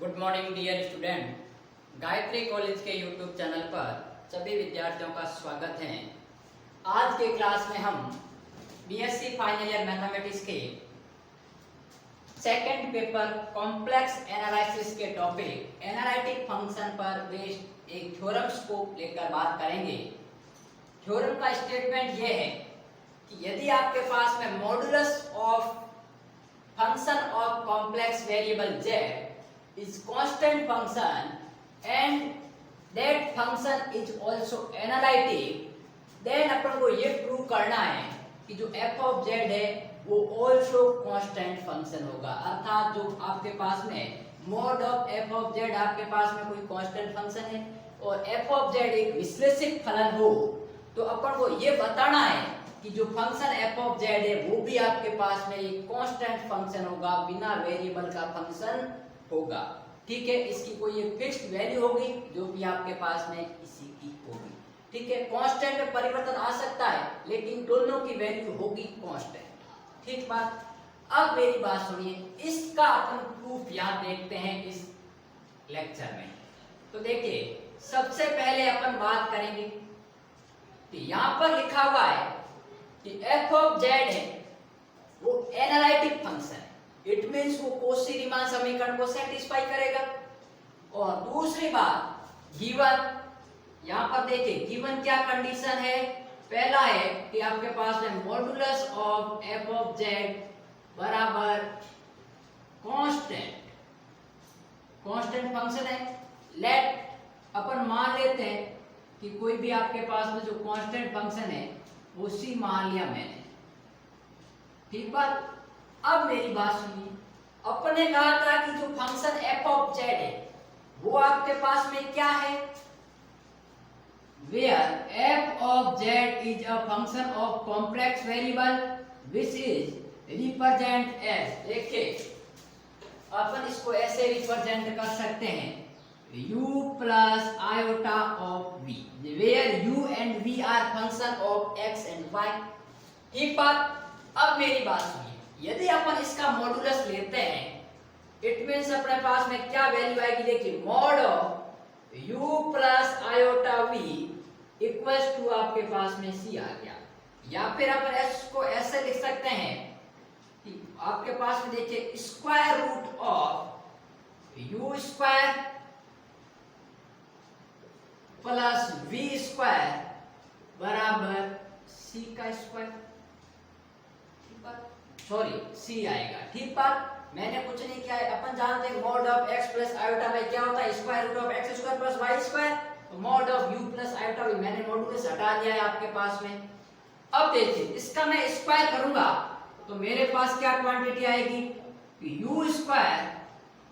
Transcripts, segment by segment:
Good morning dear student. Gayatri college के YouTube channel पर सभी विद्यार्थियों का स्वागत है। आज के क्लास में हम बीएससी फाइनल ईयर मैथमेटिक्स के सेकंड पेपर कॉम्प्लेक्स एनालिसिस के टॉपिक एनालिटिक फंक्शन पर बेस्ड एक थ्योरम्स को लेकर बात करेंगे। थ्योरम का स्टेटमेंट यह है कि यदि आपके पास में modulus of function of complex variable z is constant function and that function is also analytic, then अपन को ये प्रूव करना है कि जो f of z है वो also constant function होगा। अर्थात जो आपके पास में mod of f of z आपके पास में कोई constant function है और f of z एक विश्लेषिक फलन हो, तो अपन को ये बताना है कि जो फंक्शन f of z है वो भी आपके पास में एक कांस्टेंट फंक्शन होगा, बिना वेरिएबल का फंक्शन होगा। ठीक है, इसकी कोई एक फिक्स्ड वैल्यू होगी जो भी आपके पास में इसी की होगी। ठीक है, कांस्टेंट में परिवर्तन आ सकता है लेकिन दोनों की वैल्यू होगी कांस्टेंट। ठीक बात। अब मेरी बात सुनिए, इसका अपन प्रूफ यहाँ देखते हैं इस लेक्चर में। तो देखिए, सबसे पहले अपन बात करेंगे कि यहाँ पर लिखा हुआ है कि f of z है वो एनालिटिक फंक्शन है। इट मींस वो कॉची रीमान समीकरण को सेटिस्फाई करेगा। और दूसरी बात, गिवन, यहाँ पर देखिए गिवन क्या कंडीशन है। पहला है कि आपके पास में modulus of f of z बराबर कांस्टेंट फंक्शन है। लेट अपन मान लेते हैं कि कोई भी आपके पास में जो कांस्टेंट फंक्शन है उसी मान लिया मैंने। ठीक बात। अब मेरी बात सुनिए, अपने कहा था कि जो फंक्शन f of z है वो आपके पास में क्या है, where f of z is a function of complex variable which is represent as, देखिए अपन इसको ऐसे रिप्रेजेंट कर सकते हैं u plus iota of v, where u and v are function of x and y। ठीक बात। अब मेरी बात सुनिए, यदि अपन इसका मॉडुलस लेते हैं, इट मींस अपने पास में क्या वैल्यू आएगी, देखिए mod of u plus iota v equals to आपके पास में c आ गया। या फिर अपन इसको ऐसे लिख सकते हैं कि आपके पास में देखिए square root of u square plus v square बराबर c का स्क्वायर। ठीक बात, सॉरी c आएगा। ठीक बात, मैंने कुछ नहीं किया है। अपन जानते हैं mod of x plus iota में क्या होता है, square root of x square plus y square. तो mod of u plus iota भी मैंने मॉडुलस हटा दिया है आपके पास में। अब देखिए इसका मैं स्क्वायर करूंगा तो मेरे पास क्या क्वांटिटी आएगी कि u square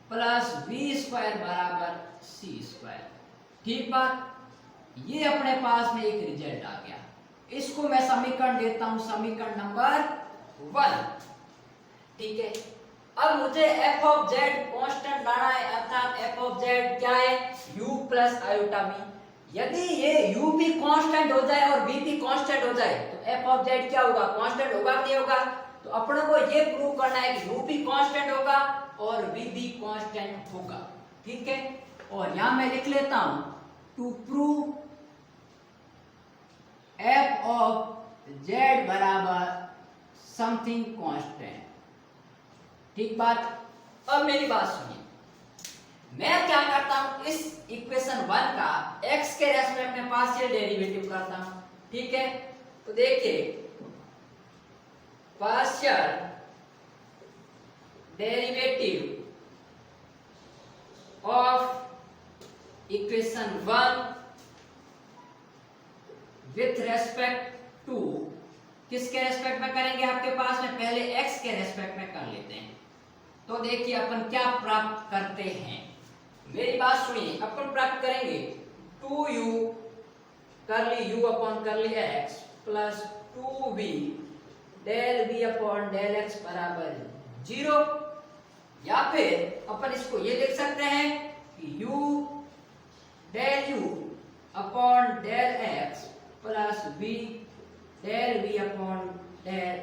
plus v square बराबर c स्क्वायर। ठीक बात, ये अपने पास में एक रिजल्ट आ गया। इसको मैं समीकरण देता हूं, समीकरण नंबर 1। ठीक है, अब मुझे f of z कांस्टेंट लाना है, अर्थात f of z क्या है, u प्लस आयोटा v। यदि ये u भी कांस्टेंट हो जाए और v भी कांस्टेंट हो जाए तो f of z क्या होगा, कांस्टेंट होगा नहीं होगा। तो अपनों को ये प्रूव करना है कि u भी कांस्टेंट होगा और v भी कांस्टेंट होगा। ठीक है, और यहां मैं लिख लेता हूं to prove f of z बराबर समथिंग कांस्टेंट। ठीक बात। अब मेरी बात सुनिए, मैं क्या करता हूं, इस इक्वेशन 1 का x के रेस्पेक्ट में पार्शियल डेरिवेटिव करता हूं। ठीक है, तो देखिए partial derivative of equation 1 with respect to, किसके रेस्पेक्ट में करेंगे, आपके पास में पहले x के रेस्पेक्ट में कर लेते हैं। तो देखिए अपन क्या प्राप्त करते हैं, मेरी बात सुनिए। अपन प्राप्त करेंगे 2u curly u upon curly x plus 2v del v upon del x बराबर 0। या फिर अपन इसको ये लिख सकते हैं कि u del u upon del x plus v del v upon del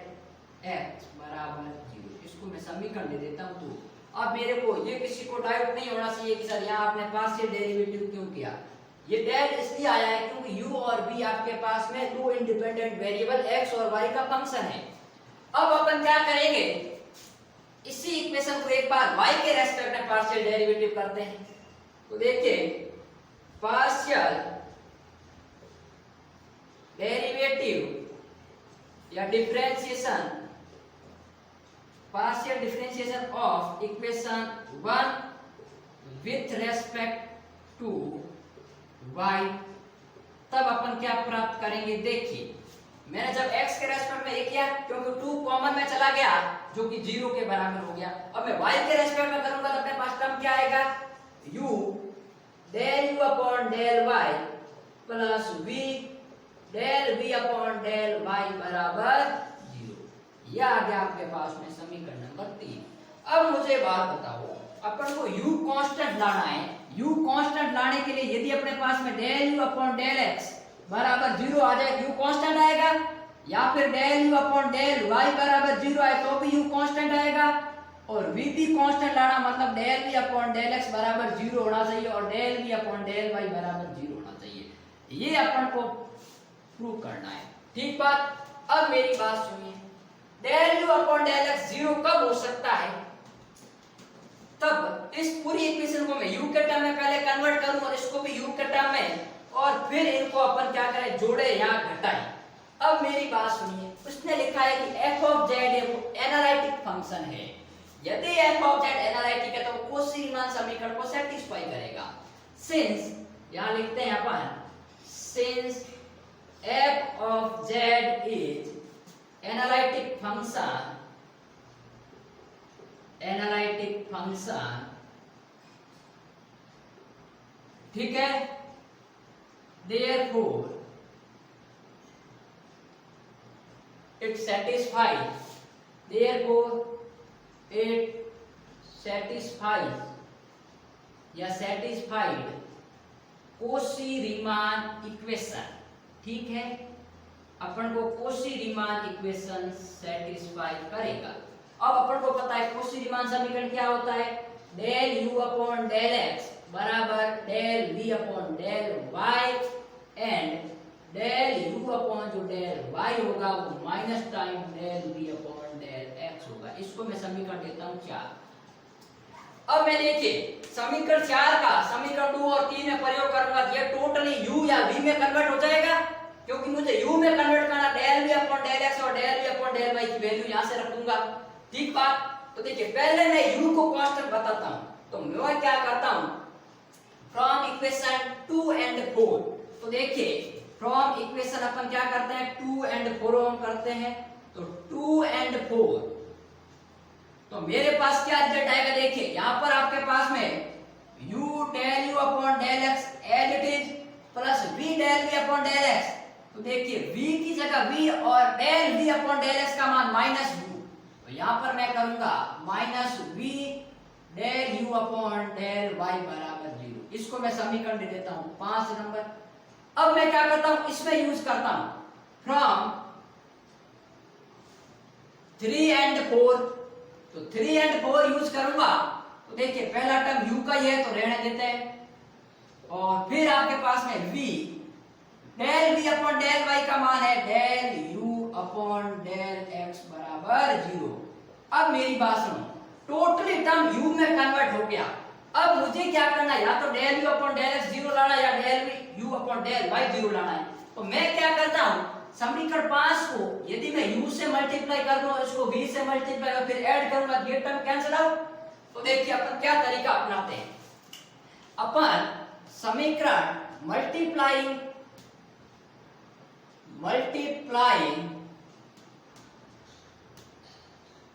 x बराबर 0। इसको मैं समीकरण दे देता हूं। तो अब मेरे को ये किसी को डाउट नहीं होना चाहिए कि सर यहाँ आपने पार्शियल डेरिवेटिव क्यों किया। ये डेल इसलिए आया है क्योंकि u और v आपके पास में दो इंडिपेंडेंट वेरिएबल x और y का फंक्शन है। अब अपन क्या करेंगे, इसी इक्वेशन को एक बार y के रेस्पेक्ट में पार्शियल डेरिवेटिव करते हैं। तो देखिए पार्शियल डेरिवेटिव या differentiation, partial differentiation of equation 1 with respect to y, तब अपन क्या प्राप्त करेंगे। देखिए मैंने जब x के रेस्पेक्ट में ये किया क्योंकि 2 कॉमन में चला गया जो कि 0 के बराबर हो गया। अब मैं y के रेस्पेक्ट में करूंगा तो अपने पास टर्म क्या आएगा, u del u upon del y plus v del v upon del y बराबर 0। यह आ गया आपके पास में समीकरण नंबर 3। अब मुझे बात बताओ, अपन को u कांस्टेंट लाना है। u कांस्टेंट लाने के लिए यदि अपने पास में del u upon del x बराबर 0 आ जाए, u कांस्टेंट आएगा, या फिर del u upon del y बराबर 0 आए तो भी u कांस्टेंट आएगा, और v भी कांस्टेंट लाना मतलब del v upon del x बराबर 0 होना चाहिए और del v upon del y बराबर 0 होना चाहिए। ये अपन को प्रूव करना है, ठीक बात। अब मेरी बात सुनिए, del u upon del x 0 कब हो सकता है, तब इस पूरी इक्वेशन को मैं u के टर्म में पहले कन्वर्ट करूं और इसको भी u के टर्म में, और फिर इनको अपन क्या करें, जोड़े या घटाएं। अब मेरी बात सुनिए, उसने लिखा है कि f ऑफ z एक एनालिटिक फंक्शन है। यदि f ऑफ z एनालिटिक है तो कोशी-रीमान समीकरण को सेटिस्फाई करेगा। सिंस यहां लिखते हैं अपन, since f of z is analytic function, analytic function, ठीक है, therefore it satisfies, therefore it satisfies या satisfied कोशी-रीमान इक्वेशन, ठीक है, अपन को कोशी-रीमान इक्वेशन सेटिस्फाई करेगा। अब अपन को पता है कोशी-रीमान समीकरण क्या होता है, del u upon del x बराबर del v upon del y and del u upon जो del y होगा वो minus time del v upon del x होगा। इसको मैं समीकरण देता हूँ 4। अब मैं देखिए समीकरण 4 का समीकरण 2 और 3 में प्रयोग करूंगा, ये टोटली u या v में कन्वर्ट हो जाएगा, क्योंकि मुझे u में कन्वर्ट करना, del v upon del x और del v upon del y की वैल्यू यहाँ से रखूंगा, ठीक बात। तो देखिए पहले मैं u को कांस्टेंट बताता हूँ, तो मैं क्या करता हूँ, फ्रॉम इक्वेशन 2 एंड 4, तो देखिए फ्रॉम इक्वेशन अपन क्या करते हैं 2 एंड 4 हम करते हैं, तो 2 एंड 4, तो मेरे पास क्या रिजल्ट आएगा, देखिए यहाँ पर आपके पास में u del u upon del x as it is plus v del v upon del x, तो देखिए v की जगह v और del v upon del x का मान माइनस u, तो यहाँ पर मैं करूंगा minus v del u upon del y बराबर 0। इसको मैं समीकरण दे देता हूँ 5 नंबर। अब मैं क्या करता हूँ, इसमें यूज करता हूँ फ्रॉम 3 एंड 4, तो 3 एंड 4 यूज करूंगा, तो देखिए पहला टर्म u का ही है तो रहने देते हैं, और फिर आपके पास में v del v upon del y का मान है del u upon del x बराबर 0। अब मेरी बात सुनो, टोटली टर्म u में कन्वर्ट हो गया। अब मुझे क्या करना है, या तो del u upon del x 0 लाना या del u upon del y 0 लाना है। तो मैं क्या करता हूँ, समीकरण 5 को यदि मैं u से मल्टीप्लाई कर दूं, इसको v से मल्टीप्लाई कर फिर ऐड करूंगा, ये टर्म कैंसिल आउट। तो देखिए अपन क्या तरीका अपनाते हैं, अपन समीकरण multiplying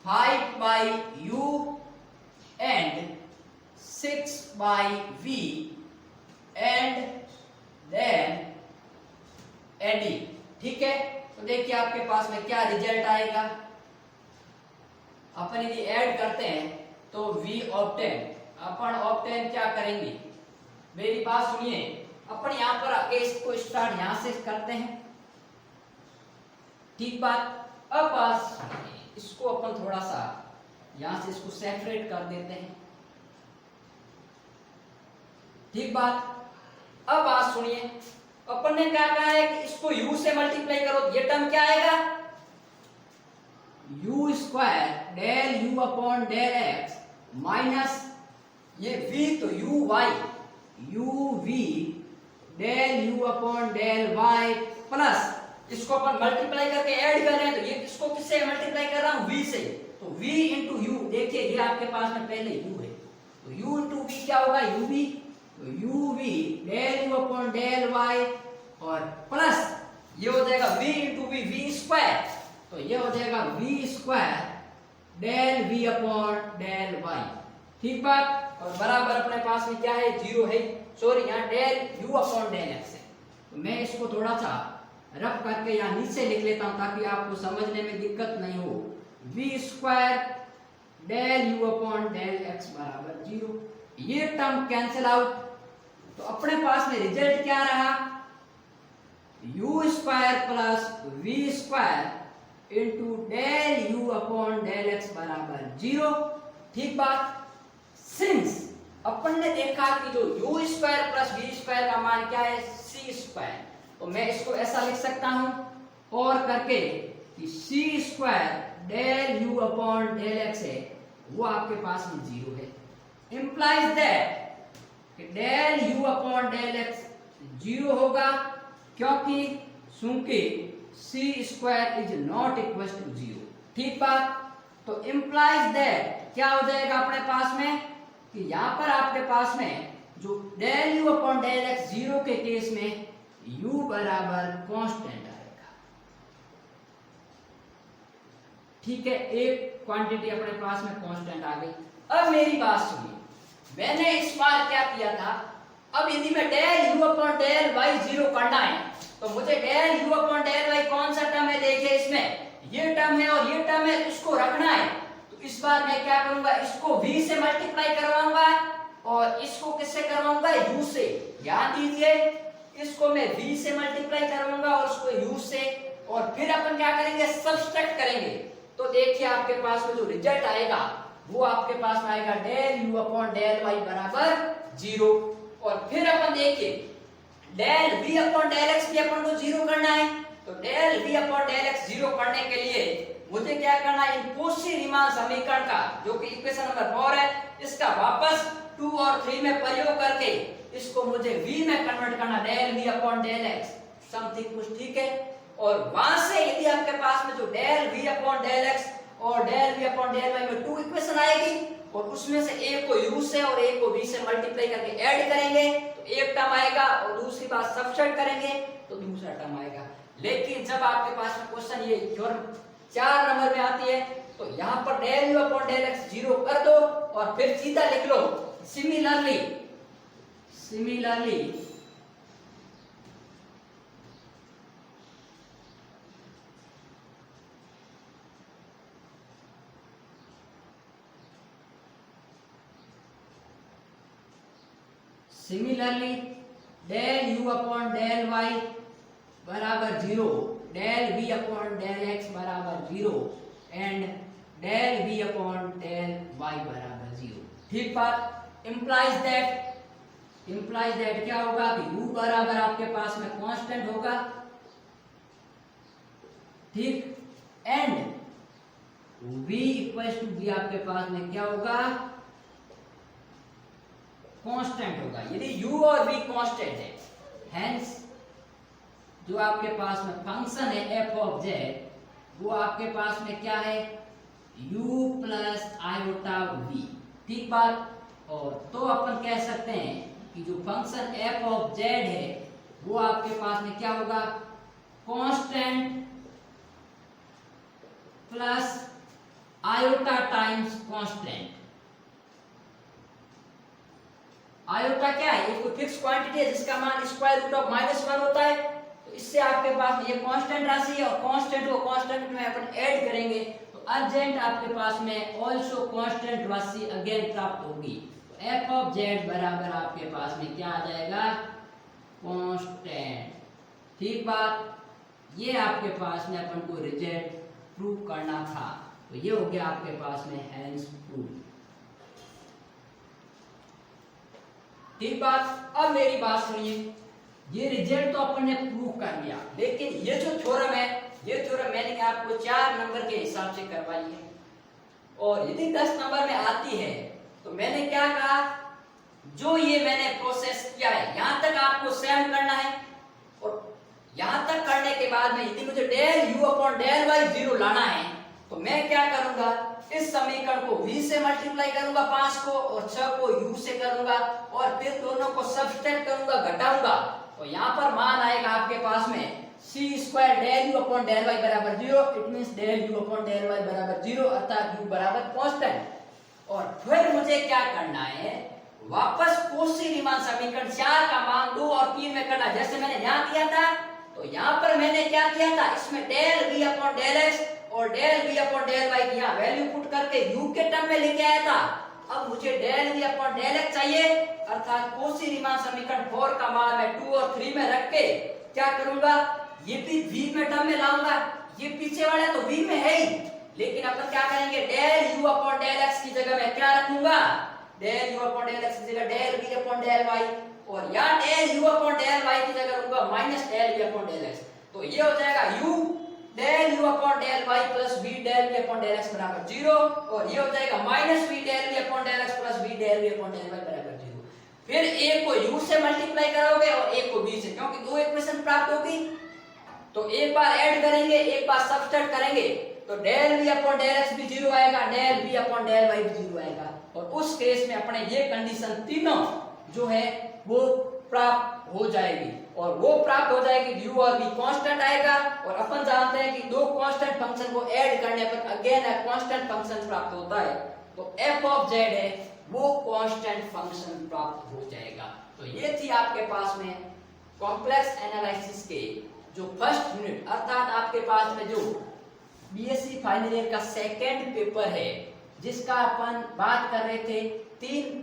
5 by u and 6 by v and then adding, ठीक है। तो देखिए आपके पास में क्या रिजल्ट आएगा, अपन यदि ऐड करते हैं तो v ऑब्टेन, अपन ऑब्टेन क्या करेंगे, मेरी बात सुनिए, अपन यहाँ पर आगे इसको स्टार्ट यहाँ से करते हैं, ठीक बात। अब बात इसको अपन थोड़ा सा यहां से इसको सेपरेट कर देते हैं। ठीक बात। अब बात सुनिए, अपन ने क्या कहा है कि इसको u से मल्टीप्लाई करो, ये टर्म क्या आएगा, u square del u upon del x minus ये v तो u y u v del u upon del y plus इसको अपन मल्टीप्लाई करके ऐड कर रहे हैं, तो ये इसको किससे मल्टीप्लाई कर रहा हूं, v से, तो v इंटू यू, देखिए ये आपके पास में पहले u है, तो u इंटू v क्या होगा, uv, तो uv del u upon del y और प्लस ये हो जाएगा v into v, v square, तो ये हो जाएगा v square del v upon del y। ठीक बात। और बराबर अपने पास में क्या है, जीरो है, सॉरी यहाँ del u upon del x है, तो मैं इसको थोड़ा सा रफ करके यहाँ नीचे लिख लेता हूं ताकि आपको समझने में दिक्कत नहीं हो। v square del u upon del x बराबर जीरो, ये टर्म कैंसिल आउट, तो अपने पास में रिजल्ट क्या रहा, u square plus v square into del u upon del x बराबर जीरो। ठीक बात। सिंस अपन ने देखा कि जो u square plus v square का मान क्या है, c स्क्वायर, तो मैं इसको ऐसा लिख सकता हूं और करके कि c square del u upon del x है वो आपके पास में जीरो है, implies that del u upon del x zero होगा, क्योंकि चूंकि c square is not equal to zero. ठीक बात। तो इंप्लाइज दैट क्या हो जाएगा अपने पास में कि यहां पर आपके पास में जो del u upon del x zero के केस में u बराबर कांस्टेंट आएगा। ठीक है, एक क्वांटिटी अपने पास में कांस्टेंट आ गई। अब मेरी बात सुनिए, मैंने इस बार क्या किया था, अब यदि मैं del u upon del y zero करना है तो मुझे del u upon del y कौन सा टर्म है, देखिए इसमें ये टर्म है और ये टर्म है, इसको रखना है, तो इस बार मैं क्या करूंगा, इसको v से मल्टीप्लाई करवाऊंगा और इसको किससे करवाऊंगा, u से। ध्यान दीजिए, इसको मैं v से मल्टीप्लाई करवाऊंगा और उसको u से, और फिर अपन क्या करेंगे, सब्सट्रैक्ट करेंगे, तो देखिए आपके पास में जो रिजल्ट आएगा वो आपके पास में आएगा del u upon del y बराबर जीरो। और फिर अपन देखिए del v upon del x भी अपन को जीरो करना है, तो del v upon del x zero करने के लिए मुझे क्या करना है, इन कॉची-रीमान समीकरण का जो कि इक्वेशन नंबर 4 है, इसका वापस 2 और 3 में प्रयोग करके इसको मुझे v में कन्वर्ट करना, del v upon del x something कुछ। ठीक है, और वहां से यदि आपके पास में जो del v upon del x और del v upon del y में 2 इक्वेशन आएगी और उसमें से एक को u से और एक को v से मल्टीप्लाई करके ऐड करेंगे तो एक टर्म आएगा और दूसरी बात सब्स्टिट्यूट करेंगे तो दूसरा टर्म आएगा। लेकिन जब आपके पास में क्वेश्चन ये थ्योरम 4 नंबर में आती है तो यहाँ पर del u upon del x zero कर दो और फिर सीधा लिख लो similarly del u upon del y बराबर zero, del v upon del x बराबर zero and del v upon del y बराबर जीरो। ठीक बात। इंप्लाइज दैट क्या होगा कि u बराबर आपके पास में कांस्टेंट होगा, ठीक, and v equals to v आपके पास में क्या होगा, कांस्टेंट होगा। यदि u और v कांस्टेंट है, हेंस जो आपके पास में फंक्शन है f ऑफ z वो आपके पास में क्या है, u प्लस आयोटा v। ठीक बात। और तो अपन कह सकते हैं कि जो फंक्शन f ऑफ z है वो आपके पास में क्या होगा, constant plus iota times constant. Iota क्या है, ये कोई फिक्स क्वांटिटी है जिसका मान स्क्वायर रूट ऑफ -1 होता है, तो इससे आपके पास ये कांस्टेंट राशि है और कांस्टेंट को कांस्टेंट में अपन ऐड करेंगे तो अर्जेंट आपके पास में आल्सो कांस्टेंट राशि अगेन प्राप्त होगी। तो f ऑफ z बराबर आपके पास में क्या आ जाएगा, कांस्टेंट। ठीक बात। ये आपके पास में अपन को रिजल्ट प्रूव करना था। तो ये हो गया आपके पास में हेंस प्रूफ। ठीक बात। अब मेरी बात सुनिए, ये रिजल्ट तो अपन ने प्रूव कर लिया, लेकिन ये जो थ्योरम है, ये थ्योरम मैंने आपको 4 नंबर के हिसाब से करवाई है, और यदि 10 नंबर में आती है तो मैंने क्या कहा, जो ये मैंने प्रोसेस किया है यहां तक आपको सेम करना है, और यहां तक करने के बाद में यदि मुझे del u upon del y 0 लाना है तो मैं क्या करूंगा, इस समीकरण को v से मल्टीप्लाई करूंगा 5 को, और 6 को u से करूंगा, और फिर दोनों को सब्सट्रैक्ट करूंगा, घटाऊंगा, तो यहाँ पर मान आएगा आपके पास में c square del u upon del y बराबर 0। It means del u upon del y बराबर 0, अर्थात u बराबर कांस्टेंट। और फिर मुझे क्या करना है, वापस कोशी-रीमान समीकरण 4 का मान 2 और 3 में करना, जैसे मैंने यहाँ किया था। तो यहाँ पर मैंने क्या किया था, इसमें del v upon del x और del v upon del y की यहाँ वैल्यू पुट करके u के टर्म में लेके आया था। अब मुझे del v upon del x चाहिए, अर्थात कोशी-रीमान समीकरण 4 का मान मैं 2 और 3 में रख के क्या करूंगा, ये भी v में टर्म में लाऊंगा, ये पीछे वाला तो v में है ही, लेकिन अपन क्या करेंगे, del u upon del x की जगह मैं क्या रखूंगा, del u upon del x की जगह del v upon del y, और यहाँ del u upon del y की जगह रखूंगा minus del v upon del x। तो ये हो जाएगा u del u upon del y plus v del v upon del x बराबर 0, और ये हो जाएगा minus v del v upon del x plus v del v upon del y बराबर 0। फिर a को u से मल्टीप्लाई करोगे और a को v से, क्योंकि दो इक्वेशन प्राप्त होगी, तो एक बार ऐड करेंगे, एक बार सब्सट्रैक्ट करेंगे, तो del v upon del x भी 0 आएगा, del v upon del y भी 0 आएगा, और उस केस में अपने ये कंडीशन तीनों जो है वो प्राप्त हो जाएगी, और वो प्राप्त हो जाएगी u और v कांस्टेंट आएगा, और अपन जानते हैं कि दो कांस्टेंट फंक्शन को ऐड करने पर अगेन एक कांस्टेंट फंक्शन प्राप्त होता है, तो f ऑफ z है वो कांस्टेंट फंक्शन प्राप्त हो जाएगा। तो ये थी आपके पास में कॉम्प्लेक्स एनालिसिस के जो फर्स्ट यूनिट, अर्थात आपके पास में जो बीएससी फाइनल ईयर का सेकंड पेपर है, जिसका अपन बात कर रहे थे 3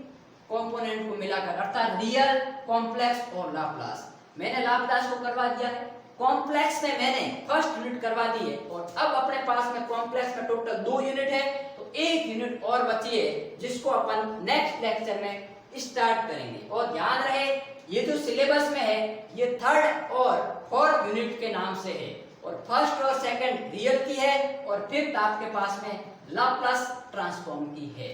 कंपोनेंट को मिलाकर, अर्थात रियल, कॉम्प्लेक्स और लाप्लास। मैंने लाप्लास को करवा दिया है, कॉम्प्लेक्स में मैंने फर्स्ट यूनिट करवा दी है, और अब अपने पास में कॉम्प्लेक्स का टोटल 2 यूनिट है, तो 1 यूनिट और बची है जिसको अपन नेक्स्ट लेक्चर में स्टार्ट करेंगे। और ध्यान रहे ये जो सिलेबस में है ये 3rd और 4th यूनिट के नाम से है, और फर्स्ट और सेकंड रियल की है, और फिफ्थ आपके पास में लाप्लास ट्रांसफॉर्म की है।